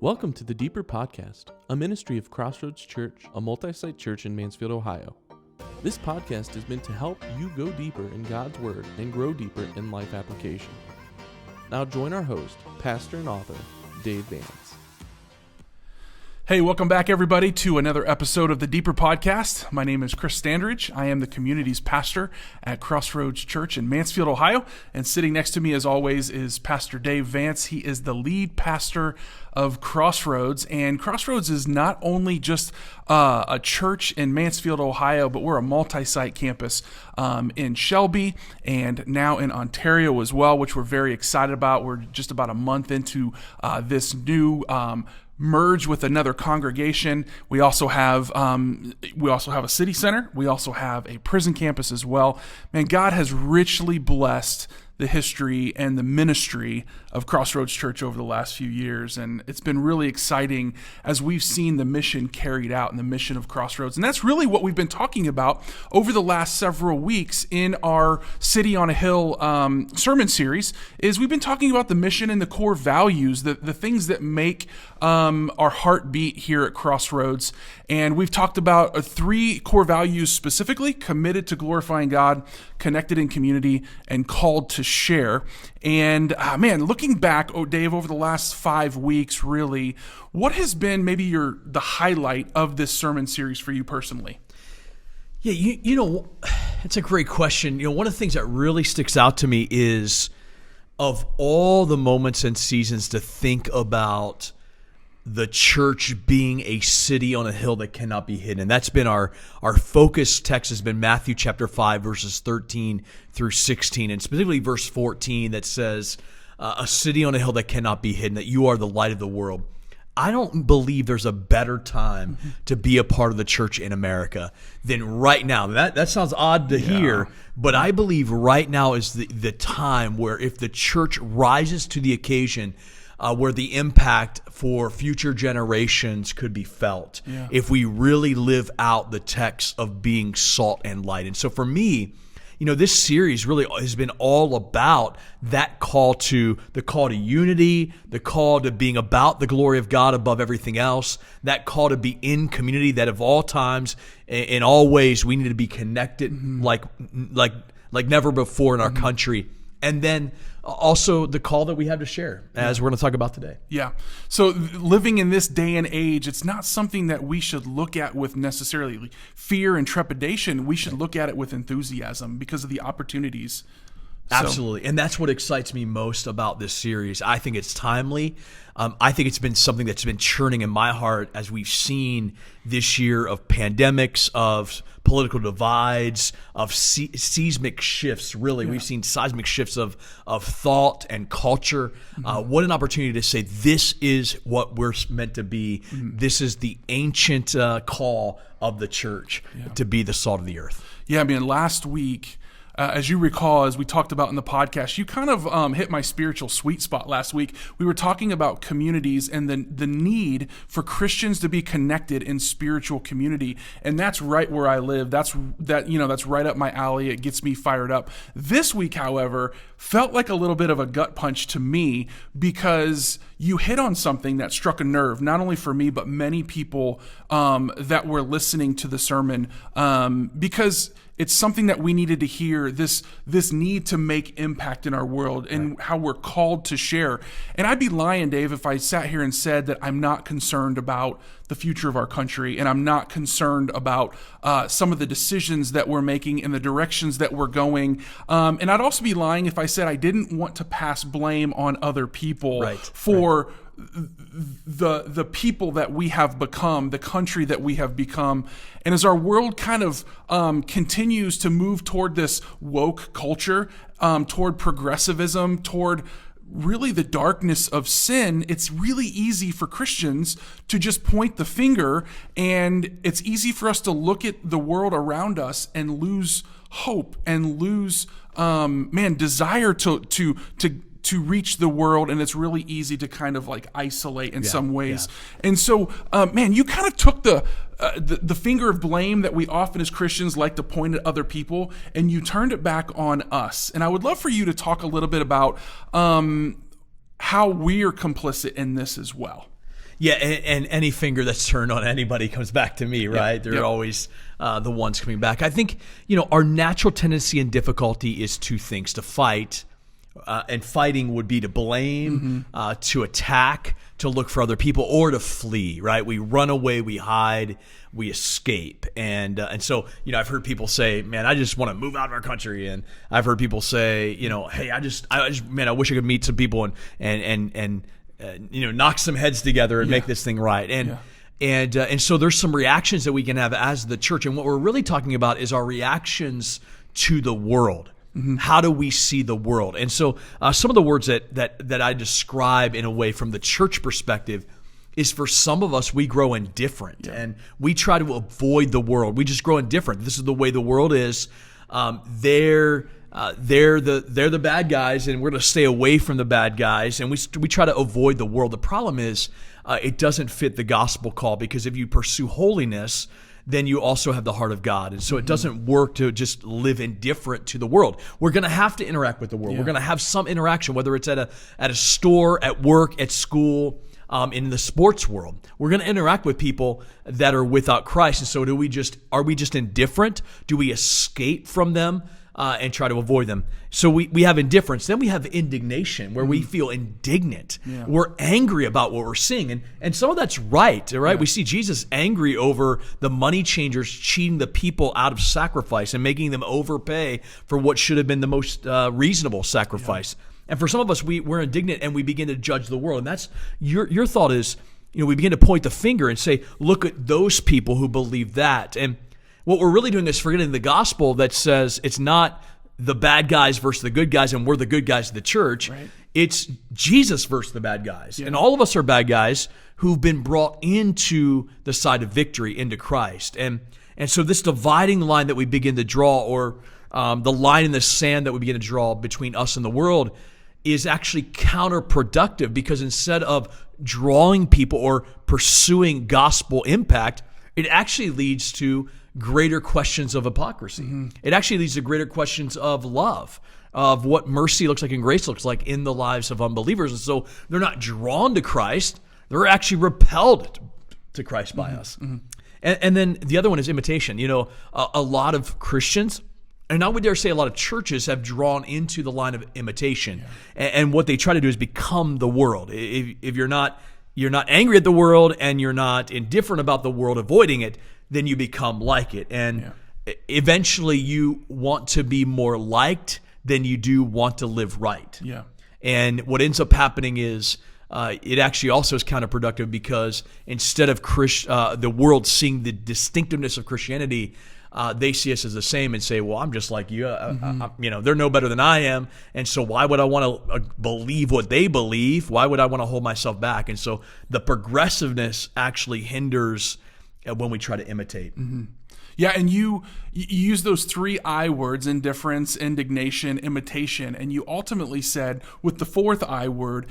Welcome to the Deeper Podcast, a ministry of Crossroads Church, a multi-site church in Mansfield, Ohio. This podcast is meant to help you go deeper in God's Word and grow deeper in life application. Now join our host, pastor and author, Dave Vance. Hey, welcome back, everybody, to another episode of the Deeper Podcast. My name is Chris Standridge. I am the community's pastor at Crossroads Church in Mansfield, Ohio. And sitting next to me, as always, is Pastor Dave Vance. He is the lead pastor of Crossroads. And Crossroads is not only just a church in Mansfield, Ohio, but we're a multi-site campus in Shelby and now in Ontario as well, which we're very excited about. We're just about a month into this new merge with another congregation. We also have a city center. We also have a prison campus as well. Man, God has richly blessed the history and the ministry of Crossroads Church over the last few years. And it's been really exciting as we've seen the mission carried out and the mission of Crossroads. And that's really what we've been talking about over the last several weeks in our City on a Hill sermon series, is we've been talking about the mission and the core values, the things that make our heartbeat here at Crossroads. And we've talked about three core values specifically: committed to glorifying God, connected in community, and called to share. And man, looking back, Dave, over the last 5 weeks, really, what has been maybe the highlight of this sermon series for you personally? Yeah, you know, it's a great question. You know, one of the things that really sticks out to me is, of all the moments and seasons to think about the church being a city on a hill that cannot be hidden. And that's been our focus text has been Matthew chapter 5, verses 13 through 16, and specifically verse 14 that says, a city on a hill that cannot be hidden, that you are the light of the world. I don't believe there's a better time to be a part of the church in America than right now. That sounds odd to hear, but I believe right now is the time where, if the church rises to the occasion, where the impact for future generations could be felt if we really live out the text of being salt and light. And so for me, you know, this series really has been all about that call to unity, the call to being about the glory of God above everything else, that call to be in community, that of all times, in all ways, we need to be connected like never before in our country. And then also the call that we have to share, as we're going to talk about today. Yeah. So living in this day and age, it's not something that we should look at with necessarily fear and trepidation. We should look at it with enthusiasm because of the opportunities. Absolutely. And that's what excites me most about this series. I think it's timely. I think it's been something that's been churning in my heart as we've seen this year of pandemics, of political divides, of seismic shifts, really. We've seen seismic shifts of thought and culture. What an opportunity to say, this is what we're meant to be. This is the ancient call of the church to be the salt of the earth. Yeah, I mean, last week, as you recall, as we talked about in the podcast, you kind of hit my spiritual sweet spot last week. We were talking about communities and the need for Christians to be connected in spiritual community, and that's right where I live. That's right up my alley. It gets me fired up. This week, however, felt like a little bit of a gut punch to me, because you hit on something that struck a nerve, not only for me, but many people that were listening to the sermon, because it's something that we needed to hear, this need to make impact in our world and how we're called to share. And I'd be lying, Dave, if I sat here and said that I'm not concerned about the future of our country, and I'm not concerned about some of the decisions that we're making and the directions that we're going. And I'd also be lying if I said I didn't want to pass blame on other people for the people that we have become, the country that we have become. And as our world kind of continues to move toward this woke culture, toward progressivism, toward really the darkness of sin, it's really easy for Christians to just point the finger, and it's easy for us to look at the world around us and lose hope and lose desire to reach the world, and it's really easy to kind of like isolate in some ways. And so, you kind of took the finger of blame that we often as Christians like to point at other people, and you turned it back on us. And I would love for you to talk a little bit about how we are complicit in this as well. Yeah, and any finger that's turned on anybody comes back to me, right? They're always the ones coming back. I think, our natural tendency in difficulty is two things: to fight, and fighting would be to blame, to attack, to look for other people, or to flee, right? We run away, we hide, we escape. And so, I've heard people say, man, I just want to move out of our country. And I've heard people say, hey, I just, man, I wish I could meet some people and knock some heads together and make this thing right. And so there's some reactions that we can have as the church. And what we're really talking about is our reactions to the world. How do we see the world? And so some of the words that I describe in a way from the church perspective is, for some of us, we grow indifferent and we try to avoid the world. We just grow indifferent. This is the way the world is. They're the bad guys, and we're going to stay away from the bad guys, and we try to avoid the world. The problem is it doesn't fit the gospel call, because if you pursue holiness, then you also have the heart of God. And so it doesn't work to just live indifferent to the world. We're going to have to interact with the world. We're going to have some interaction, whether it's at a store, at work, at school, in the sports world. We're going to interact with people that are without Christ. And so are we just indifferent? Do we escape from them and try to avoid them? So we have indifference. Then we have indignation, where we feel indignant. We're angry about what we're seeing. And some of that's right? We see Jesus angry over the money changers cheating the people out of sacrifice and making them overpay for what should have been the most reasonable sacrifice. And for some of us, we're indignant and we begin to judge the world. And that's your thought is, we begin to point the finger and say, look at those people who believe that. And what we're really doing is forgetting the gospel that says it's not the bad guys versus the good guys and we're the good guys of the church. Right. It's Jesus versus the bad guys. And all of us are bad guys who've been brought into the side of victory, into Christ. And so this dividing line that we begin to draw, or the line in the sand that we begin to draw between us and the world, is actually counterproductive, because instead of drawing people or pursuing gospel impact, it actually leads to greater questions of hypocrisy. It actually leads to greater questions of love, of what mercy looks like and grace looks like in the lives of unbelievers. And so they're not drawn to Christ, they're actually repelled to Christ by us. And then the other one is imitation. A lot of Christians, and I would dare say a lot of churches, have drawn into the line of imitation. And what they try to do is become the world. If you're not angry at the world and you're not indifferent about the world, avoiding it, then you become like it. And eventually you want to be more liked than you do want to live right. And what ends up happening is it actually also is counterproductive, because instead of the world seeing the distinctiveness of Christianity, they see us as the same and say, well, I'm just like you. They're no better than I am. And so why would I want to believe what they believe? Why would I want to hold myself back? And so the progressiveness actually hinders when we try to imitate. Yeah, and you use those three I words: indifference, indignation, imitation, and you ultimately said, with the fourth I word,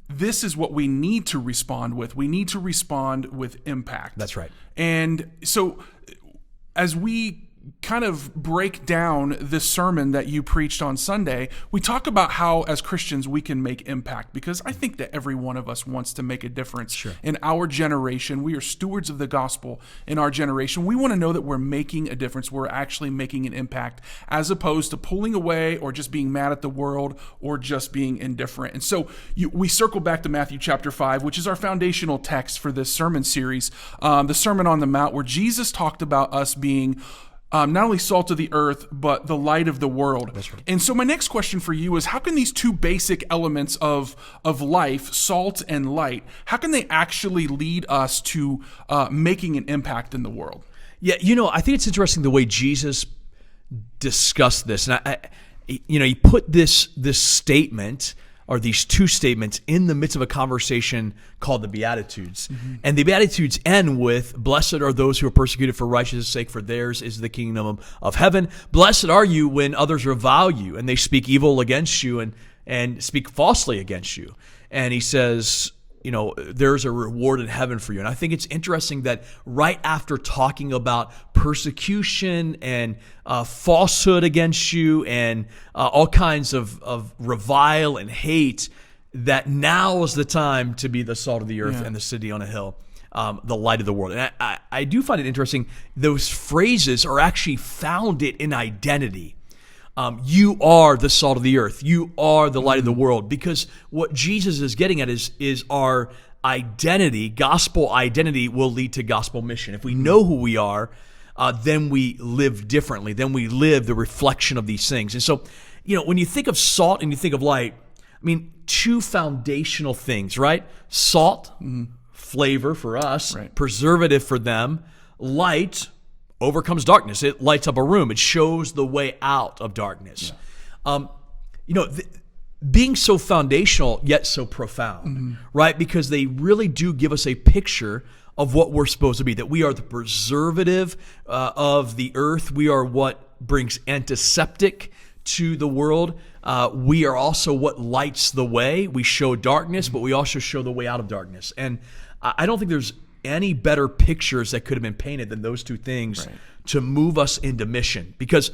this is what we need to respond with. We need to respond with impact. That's right. And so as we kind of break down this sermon that you preached on Sunday, we talk about how as Christians we can make impact, because I think that every one of us wants to make a difference in our generation. We are stewards of the gospel in our generation. We want to know that we're making a difference. We're actually making an impact, as opposed to pulling away or just being mad at the world or just being indifferent. And so we circle back to Matthew chapter 5, which is our foundational text for this sermon series, the Sermon on the Mount, where Jesus talked about us being not only salt of the earth, but the light of the world. That's right. And so my next question for you is, how can these two basic elements of life, salt and light, how can they actually lead us to making an impact in the world? Yeah, I think it's interesting the way Jesus discussed this. And he put this statement, or these two statements, in the midst of a conversation called the Beatitudes. And the Beatitudes end with, blessed are those who are persecuted for righteousness' sake, for theirs is the kingdom of heaven. Blessed are you when others revile you and they speak evil against you and speak falsely against you. And he says, there's a reward in heaven for you. And I think it's interesting that right after talking about persecution and falsehood against you and all kinds of revile and hate, that now is the time to be the salt of the earth and the city on a hill, the light of the world. And I do find it interesting, those phrases are actually founded in identity. You are the salt of the earth. You are the light of the world. Because what Jesus is getting at is our identity, gospel identity will lead to gospel mission. If we know who we are, then we live differently. Then we live the reflection of these things. And so, when you think of salt and you think of light, I mean, two foundational things, right? Salt, flavor for us, right. Preservative for them. Light overcomes darkness. It lights up a room. It shows the way out of darkness. Yeah. Being so foundational yet so profound, right? Because they really do give us a picture of what we're supposed to be, that we are the preservative of the earth. We are what brings antiseptic to the world. We are also what lights the way. We show darkness, but we also show the way out of darkness. And I don't think there's any better pictures that could have been painted than those two things to move us into mission. Because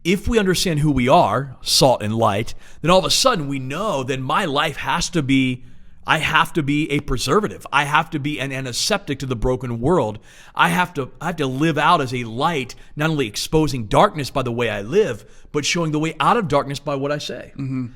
if we understand who we are, salt and light, then all of a sudden we know that my life I have to be a preservative. I have to be an antiseptic to the broken world. I have to live out as a light, not only exposing darkness by the way I live, but showing the way out of darkness by what I say.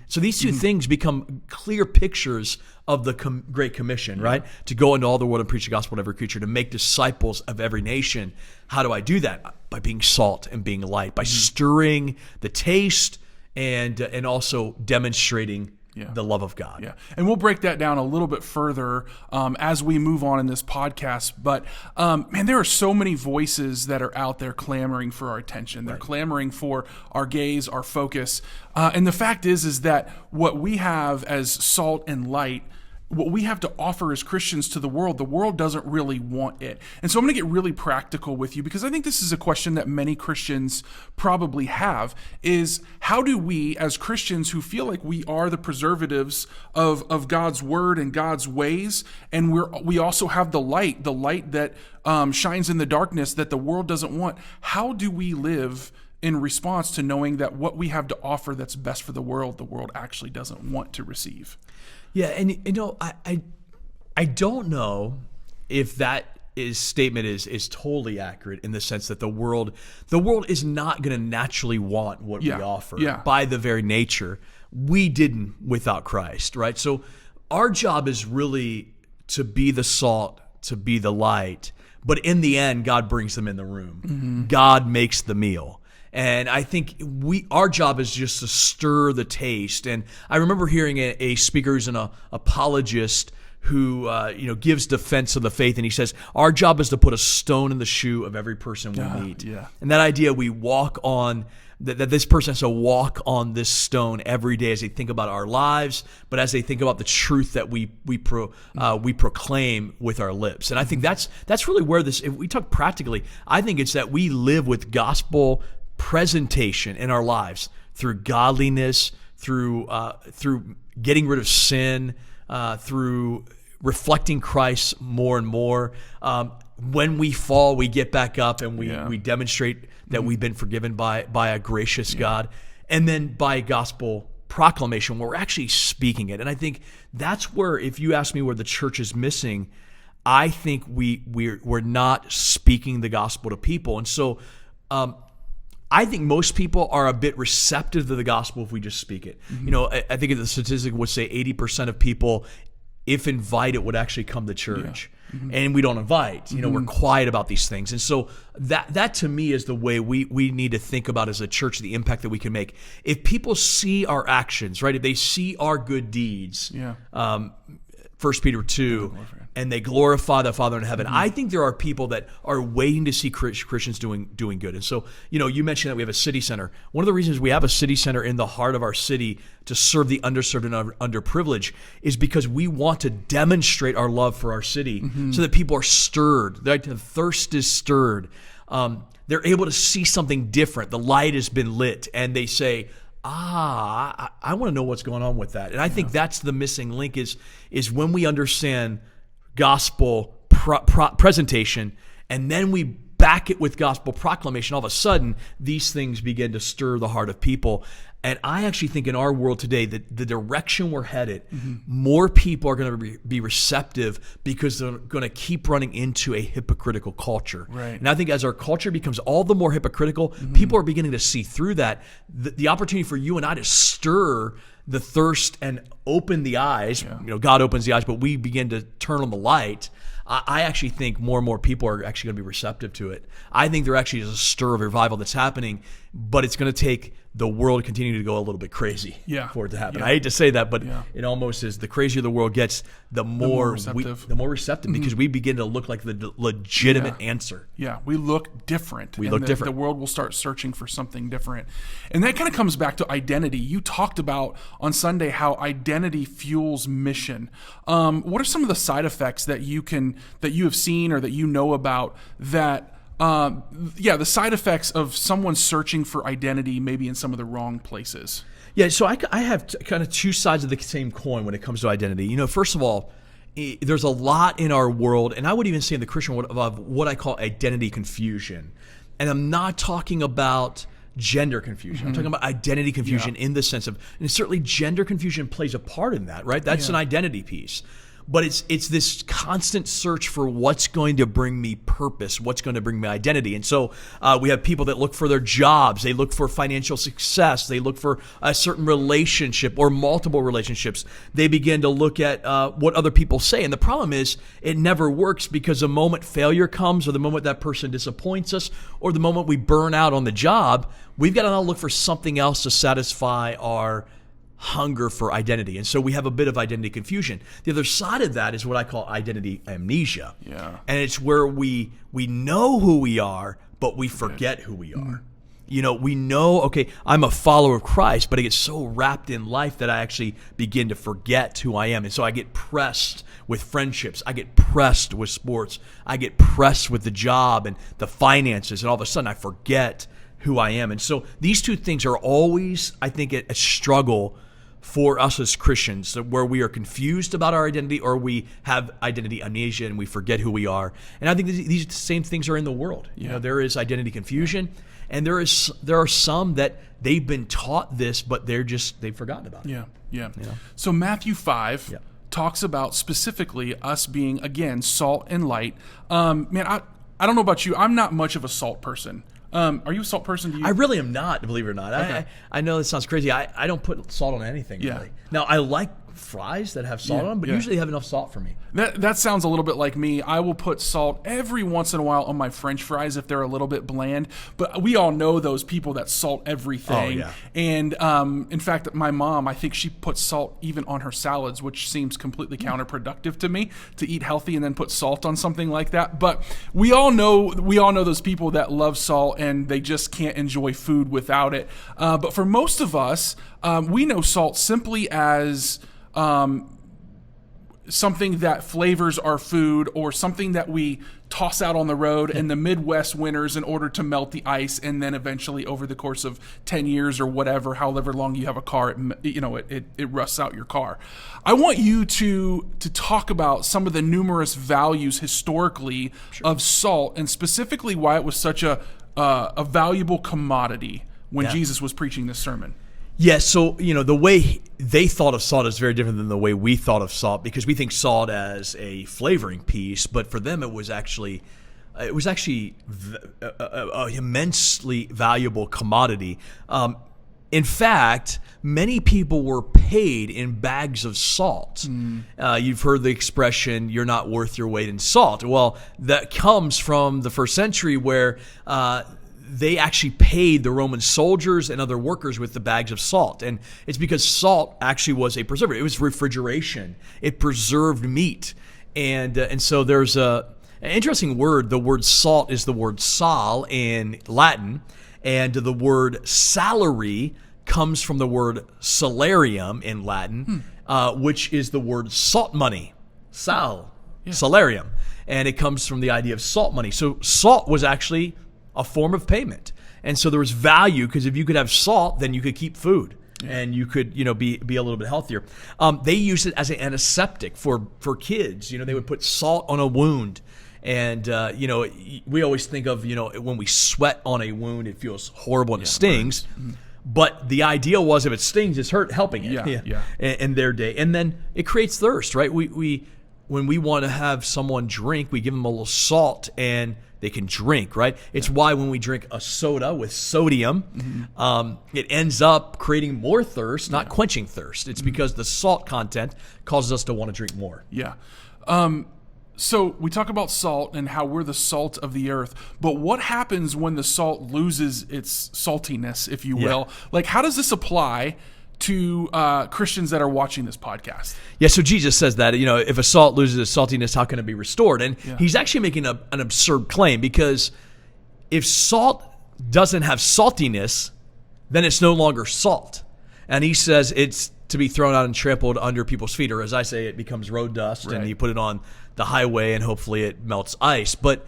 So these two things become clear pictures of the Great Commission, right? To go into all the world and preach the gospel to every creature, to make disciples of every nation. How do I do that? By being salt and being light, by stirring the taste and also demonstrating the love of God. Yeah, and we'll break that down a little bit further as we move on in this podcast. But man, there are so many voices that are out there clamoring for our attention. They're clamoring for our gaze, our focus. And the fact is that what we have as salt and light, what we have to offer as Christians to the world doesn't really want it. And so I'm going to get really practical with you, because I think this is a question that many Christians probably have, is how do we as Christians who feel like we are the preservatives of God's word and God's ways, and we also have the light that shines in the darkness that the world doesn't want, how do we live in response to knowing that what we have to offer that's best for the world actually doesn't want to receive? Yeah, and I don't know if that statement is totally accurate, in the sense that the world is not going to naturally want what we offer by the very nature. We didn't without Christ, right? So our job is really to be the salt, to be the light, but in the end, God brings them in the room. God makes the meal. And I think our job is just to stir the taste. And I remember hearing a speaker who's an apologist who gives defense of the faith, and he says, our job is to put a stone in the shoe of every person we meet. Yeah. And that idea we walk on, that this person has to walk on this stone every day as they think about our lives, but as they think about the truth that we proclaim with our lips. And I think that's really where this, if we talk practically, I think it's that we live with gospel presentation in our lives through godliness, through getting rid of sin, through reflecting Christ more and more. When we fall, we get back up and we demonstrate that we've been forgiven by a gracious God. And then by gospel proclamation, where we're actually speaking it. And I think that's where, if you ask me where the church is missing, I think we're not speaking the gospel to people. And so I think most people are a bit receptive to the gospel if we just speak it. I think the statistic would say 80% of people, if invited, would actually come to church. And we don't invite. We're quiet about these things. And so that to me is the way we need to think about as a church, the impact that we can make. If people see our actions, right? If they see our good deeds, 1 Peter 2, and they glorify the Father in heaven. I think there are people that are waiting to see Christians doing good. And so, you mentioned that we have a city center. One of the reasons we have a city center in the heart of our city to serve the underserved and underprivileged is because we want to demonstrate our love for our city so that people are stirred. The thirst is stirred. They're able to see something different. The light has been lit, and they say, I want to know what's going on with that. And I think that's the missing link is when we understand gospel presentation, and then we back it with gospel proclamation, all of a sudden, these things begin to stir the heart of people. And I actually think in our world today that the direction we're headed, more people are going to be receptive because they're going to keep running into a hypocritical culture. Right. And I think as our culture becomes all the more hypocritical, people are beginning to see through that. The opportunity for you and I to stir the thirst and open the eyes, God opens the eyes, but we begin to turn on the light. I actually think more and more people are actually going to be receptive to it. I think there actually is a stir of revival that's happening, but it's going to take the world continue to go a little bit crazy for it to happen. Yeah. I hate to say that, but it almost is. The crazier the world gets, the more receptive, because we begin to look like the legitimate answer. Yeah, we look different. We look different. The world will start searching for something different. And that kind of comes back to identity. You talked about on Sunday how identity fuels mission. What are some of the side effects that you have seen or that you know about that the side effects of someone searching for identity maybe in some of the wrong places? Yeah, so I have kind of two sides of the same coin when it comes to identity. First of all, there's a lot in our world, and I would even say in the Christian world, of what I call identity confusion. And I'm not talking about gender confusion. I'm talking about identity confusion in the sense of, and certainly gender confusion plays a part in that, right? That's an identity piece. But it's this constant search for what's going to bring me purpose, what's going to bring me identity. And so we have people that look for their jobs, they look for financial success, they look for a certain relationship or multiple relationships. They begin to look at what other people say. And the problem is it never works, because the moment failure comes, or the moment that person disappoints us, or the moment we burn out on the job, we've got to now look for something else to satisfy our hunger for identity. And so we have a bit of identity confusion. The other side of that is what I call identity amnesia. Yeah. And it's where we know who we are, but we forget who we are. We know, okay, I'm a follower of Christ, but I get so wrapped in life that I actually begin to forget who I am. And so I get pressed with friendships. I get pressed with sports. I get pressed with the job and the finances. And all of a sudden I forget who I am. And so these two things are always, I think, a struggle for us as Christians, where we are confused about our identity, or we have identity amnesia and we forget who we are. And I think these same things are in the world. There is identity confusion, and there are some that they've been taught this, but they've forgotten about it. Yeah. So Matthew 5 talks about specifically us being, again, salt and light. Man, I don't know about you. I'm not much of a salt person. Are you a salt person? I really am not, believe it or not. Okay. I know this sounds crazy. I don't put salt on anything, really. Now, I like fries that have salt on them, but usually they have enough salt for me. That sounds a little bit like me. I will put salt every once in a while on my French fries if they're a little bit bland. But we all know those people that salt everything. Oh, yeah. And in fact, my mom, I think she puts salt even on her salads, which seems completely counterproductive to me, to eat healthy and then put salt on something like that. But we all know those people that love salt and they just can't enjoy food without it. But for most of us, we know salt simply as something that flavors our food, or something that we toss out on the road in the Midwest winters in order to melt the ice, and then eventually over the course of 10 years or whatever, however long you have a car, it rusts out your car. I want you to talk about some of the numerous values historically of salt, and specifically why it was such a valuable commodity when Jesus was preaching this sermon. Yes, so the way they thought of salt is very different than the way we thought of salt, because we think salt as a flavoring piece, but for them it was actually a immensely valuable commodity. In fact, many people were paid in bags of salt. You've heard the expression, "You're not worth your weight in salt." Well, that comes from the first century, where they actually paid the Roman soldiers and other workers with the bags of salt. And it's because salt actually was a preservative. It was refrigeration. It preserved meat. And so there's an interesting word. The word salt is the word sal in Latin. And the word salary comes from the word salarium in Latin, which is the word salt money. Salarium. And it comes from the idea of salt money. So salt was actually a form of payment. And so there was value, because if you could have salt, then you could keep food and you could, be a little bit healthier. They used it as an antiseptic for kids. They would put salt on a wound. And, we always think of, when we sweat on a wound, it feels horrible and it stings. But the idea was if it stings, it's helping it. Yeah. In their day. And then it creates thirst, right? We when we want to have someone drink, we give them a little salt and they can drink, right? It's why when we drink a soda with sodium, it ends up creating more thirst, not quenching thirst. It's because the salt content causes us to want to drink more. Yeah. So we talk about salt and how we're the salt of the earth, but what happens when the salt loses its saltiness, if you will? Like, how does this apply to Christians that are watching this podcast? Yeah, so Jesus says that, if a salt loses its saltiness, how can it be restored? And he's actually making an absurd claim, because if salt doesn't have saltiness, then it's no longer salt. And he says it's to be thrown out and trampled under people's feet, or as I say, it becomes road dust, and you put it on the highway and hopefully it melts ice. But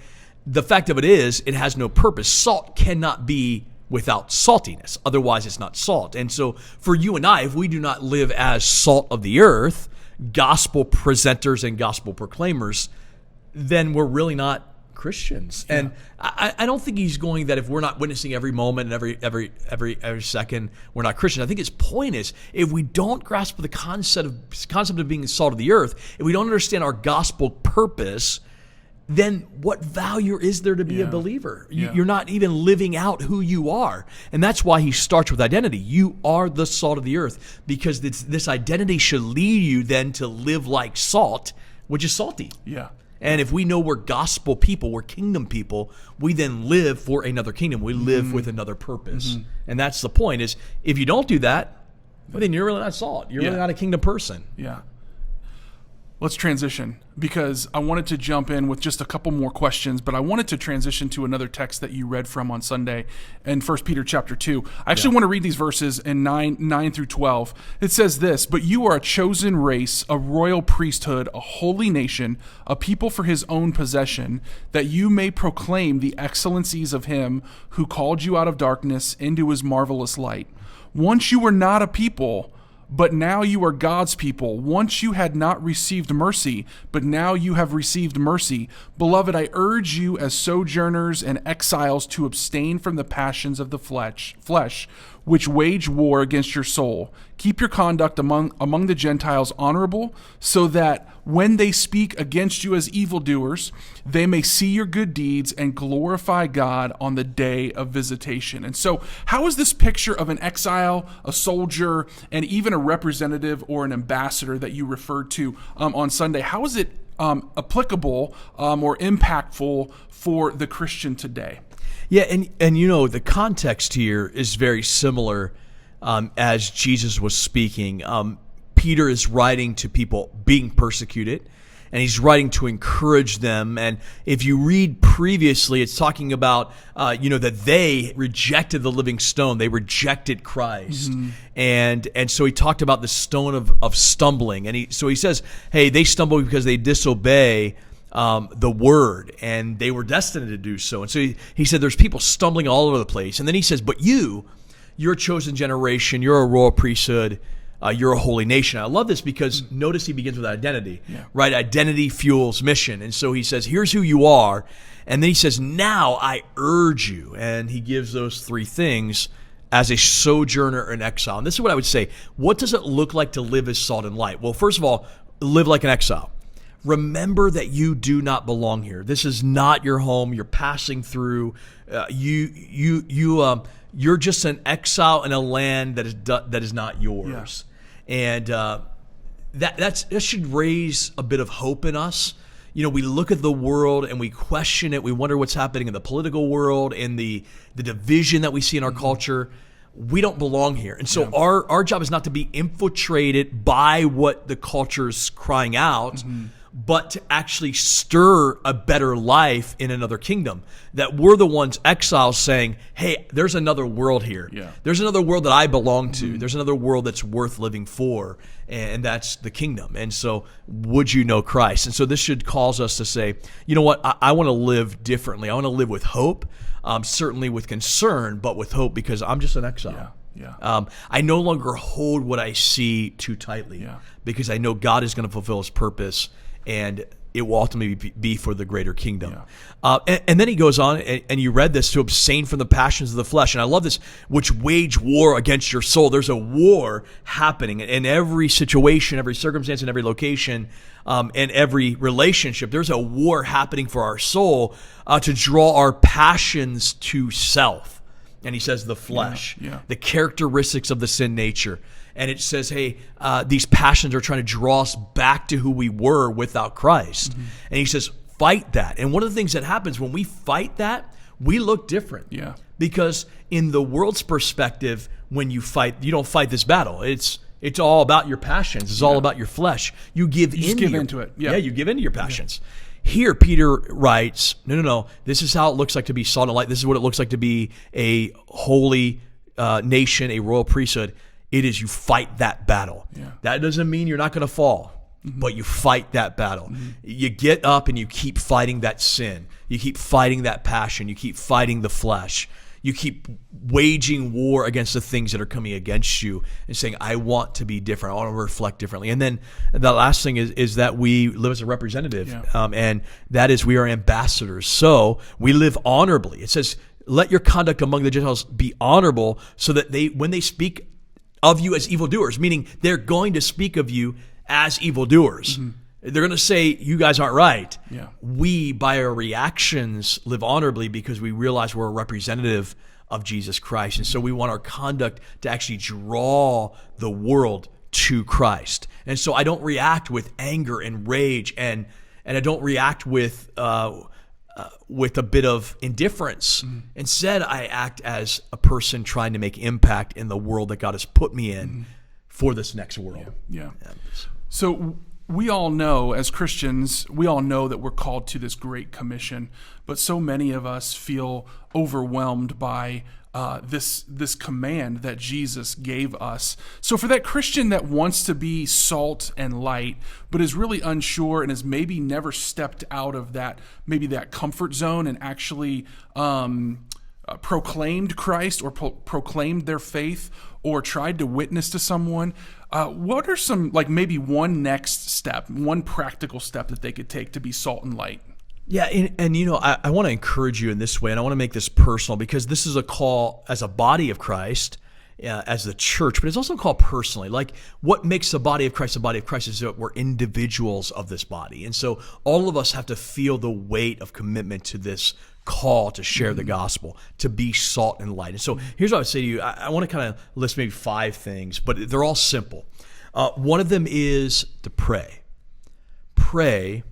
the fact of it is, it has no purpose. Salt cannot be without saltiness. Otherwise, it's not salt. And so for you and I, if we do not live as salt of the earth, gospel presenters and gospel proclaimers, then we're really not Christians. Yeah. And I don't think he's going that if we're not witnessing every moment and every second, we're not Christians. I think his point is, if we don't grasp the concept of being the salt of the earth, if we don't understand our gospel purpose, then what value is there to be a believer? You're not even living out who you are. And that's why he starts with identity. You are the salt of the earth, because this identity should lead you then to live like salt, which is salty. Yeah. And if we know we're gospel people, we're kingdom people, we then live for another kingdom. We live with another purpose. And that's the point, is if you don't do that, well, then you're really not salt. You're really not a kingdom person. Yeah. Let's transition, because I wanted to jump in with just a couple more questions, but I wanted to transition to another text that you read from on Sunday in 1 Peter chapter 2. I actually want to read these verses in 9 through 12. It says this: "But you are a chosen race, a royal priesthood, a holy nation, a people for his own possession, that you may proclaim the excellencies of him who called you out of darkness into his marvelous light. Once you were not a people, but now you are God's people. Once you had not received mercy, but now you have received mercy. Beloved, I urge you as sojourners and exiles to abstain from the passions of the flesh, which wage war against your soul. Keep your conduct among the Gentiles honorable, so that when they speak against you as evildoers, they may see your good deeds and glorify God on the day of visitation." And so how is this picture of an exile, a soldier, and even a representative or an ambassador that you referred to on Sunday, how is it applicable or impactful for the Christian today? Yeah, and the context here is very similar as Jesus was speaking. Peter is writing to people being persecuted, and he's writing to encourage them. And if you read previously, it's talking about, that they rejected the living stone. They rejected Christ. And so he talked about the stone of stumbling. And he says, hey, they stumble because they disobey the word, and they were destined to do so. And so he said there's people stumbling all over the place. And then he says, but you're a chosen generation, you're a royal priesthood, you're a holy nation. I love this because notice he begins with identity, right? Identity fuels mission. And so he says, here's who you are. And then he says, now I urge you. And he gives those three things as a sojourner in exile. And this is what I would say. What does it look like to live as salt and light? Well, first of all, live like an exile. Remember that you do not belong here. This is not your home. You're passing through. You're just an exile in a land that is not yours. And that should raise a bit of hope in us. We look at the world and we question it. We wonder what's happening in the political world and the division that we see in our culture. We don't belong here. And so our job is not to be infiltrated by what the culture is crying out, but to actually stir a better life in another kingdom. That we're the ones, exiles, saying, hey, there's another world here. There's another world that I belong to. There's another world that's worth living for, and that's the kingdom. And so would you know Christ? And so this should cause us to say, you know what, I want to live differently. I want to live with hope, certainly with concern, but with hope, because I'm just an exile. I no longer hold what I see too tightly because I know God is going to fulfill his purpose. And it will ultimately be for the greater kingdom. And then he goes on, and you read this, to abstain from the passions of the flesh. And I love this, which wage war against your soul. There's a war happening in every situation, every circumstance, in every location, and every relationship. There's a war happening for our soul to draw our passions to self. And he says the flesh, the characteristics of the sin nature. And it says, hey, these passions are trying to draw us back to who we were without Christ. And he says, fight that. And one of the things that happens when we fight that, we look different. Because in the world's perspective, when you fight, you don't fight this battle. It's all about your passions. It's all about your flesh. You give into it. Yeah, you give into your passions. Here, Peter writes, no. This is how it looks like to be salt and light. This is what it looks like to be a holy nation, a royal priesthood. It is, you fight that battle. That doesn't mean you're not going to fall, but you fight that battle. You get up and you keep fighting that sin. You keep fighting that passion. You keep fighting the flesh. You keep waging war against the things that are coming against you and saying, I want to be different. I want to reflect differently. And then the last thing is that we live as a representative, and that is we are ambassadors. So we live honorably. It says, let your conduct among the Gentiles be honorable, so that when they speak of you as evildoers, meaning they're going to speak of you as evildoers. They're going to say, you guys aren't right. We, by our reactions, live honorably because we realize we're a representative of Jesus Christ. And so we want our conduct to actually draw the world to Christ. And so I don't react with anger and rage, and I don't react with a bit of indifference. Instead, I act as a person trying to make impact in the world that God has put me in for this next world. So we all know, as Christians, we all know that we're called to this great commission, but so many of us feel overwhelmed by this command that Jesus gave us. So for that Christian that wants to be salt and light, but is really unsure and has maybe never stepped out of that comfort zone and actually proclaimed Christ or proclaimed their faith or tried to witness to someone, what are some, maybe one next step, one practical step that they could take to be salt and light? Yeah, and I want to encourage you in this way, and I want to make this personal, because this is a call as a body of Christ, as the church, but it's also a call personally. Like, what makes the body of Christ is that we're individuals of this body. And so all of us have to feel the weight of commitment to this call to share the gospel, to be salt and light. And so here's what I would say to you. I want to kind of list maybe 5 things, but they're all simple. One of them is to pray. Pray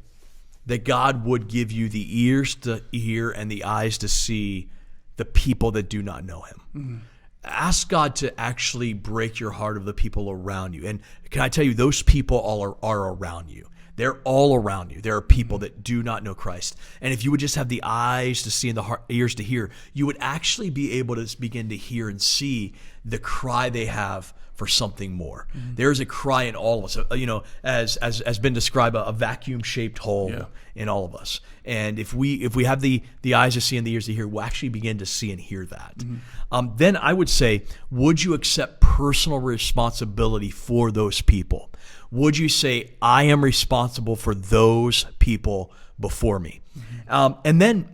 that God would give you the ears to hear and the eyes to see the people that do not know him. Ask God to actually break your heart of the people around you. And can I tell you, those people all are around you. They're all around you. There are people that do not know Christ. And if you would just have the eyes to see and the ears to hear, you would actually be able to begin to hear and see the cry they have for something more. There's a cry in all of us, as been described, a vacuum-shaped hole in all of us. And if we have the eyes to see and the ears to hear, we'll actually begin to see and hear that. Then I would say, would you accept personal responsibility for those people? Would you say, I am responsible for those people before me? And then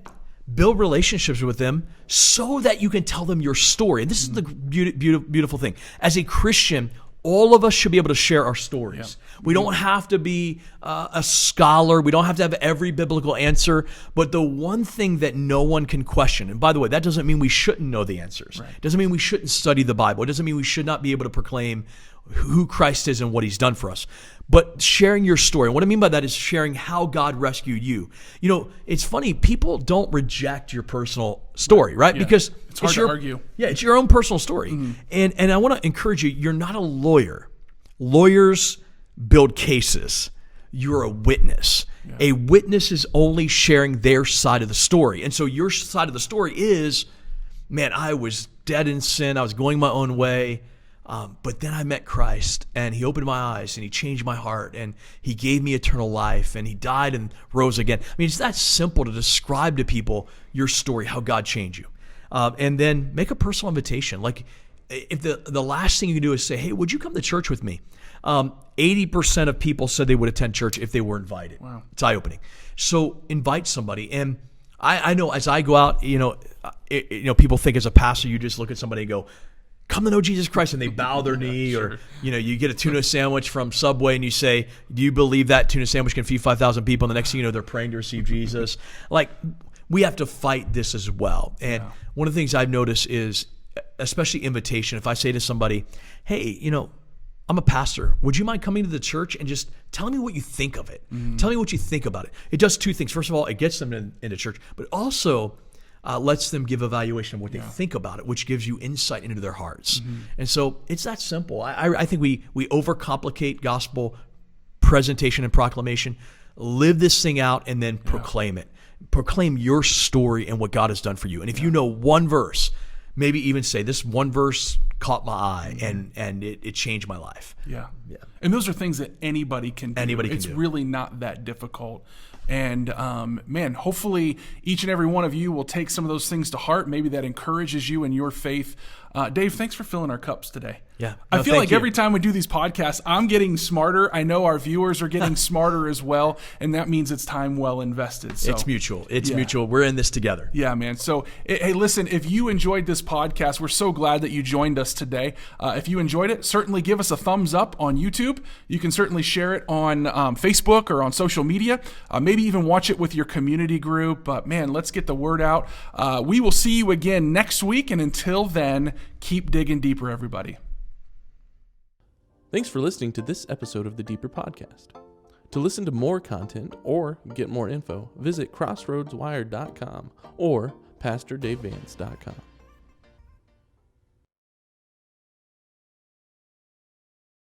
build relationships with them so that you can tell them your story. And this is the beautiful thing. As a Christian, all of us should be able to share our stories. We don't have to be a scholar. We don't have to have every biblical answer. But the one thing that no one can question, and by the way, that doesn't mean we shouldn't know the answers. It doesn't mean we shouldn't study the Bible. It doesn't mean we should not be able to proclaim who Christ is and what he's done for us. But sharing your story. And what I mean by that is sharing how God rescued you. It's funny, people don't reject your personal story, right? Because it's hard to argue. Yeah, it's your own personal story. And I want to encourage you, you're not a lawyer. Lawyers build cases. You're a witness. A witness is only sharing their side of the story. And so your side of the story is, man, I was dead in sin. I was going my own way. But then I met Christ, and he opened my eyes, and he changed my heart, and he gave me eternal life, and he died and rose again. I mean, it's that simple to describe to people your story, how God changed you. And then make a personal invitation. Like, if the last thing you can do is say, hey, would you come to church with me? 80% of people said they would attend church if they were invited. Wow. It's eye-opening. So invite somebody. And I know as I go out, people think as a pastor, you just look at somebody and go, come to know Jesus Christ, and they bow their knee. Sure. Or, you get a tuna sandwich from Subway and you say, do you believe that tuna sandwich can feed 5,000 people? And the next thing you know, they're praying to receive Jesus. Like, we have to fight this as well. And one of the things I've noticed is, especially invitation, if I say to somebody, hey, I'm a pastor. Would you mind coming to the church and just telling me what you think of it? Tell me what you think about it. It does two things. First of all, it gets them into church, but also lets them give evaluation of what they think about it, which gives you insight into their hearts. And so it's that simple. I think we overcomplicate gospel presentation and proclamation. Live this thing out and then proclaim it. Proclaim your story and what God has done for you. And if you know one verse, maybe even say, this one verse caught my eye and it changed my life. Yeah. And those are things that anybody can do. It's really not that difficult. And man, hopefully each and every one of you will take some of those things to heart. Maybe that encourages you in your faith. Dave, thanks for filling our cups today. Yeah. I feel like every time we do these podcasts, I'm getting smarter. I know our viewers are getting smarter as well. And that means it's time well invested. So, it's mutual. It's mutual. We're in this together. Yeah, man. So, hey, listen, if you enjoyed this podcast, we're so glad that you joined us today. If you enjoyed it, certainly give us a thumbs up on YouTube. You can certainly share it on Facebook or on social media. Maybe even watch it with your community group. But man, let's get the word out. We will see you again next week. And until then, keep digging deeper, everybody. Thanks for listening to this episode of the Deeper Podcast. To listen to more content or get more info, visit crossroadswired.com or PastorDaveVance.com.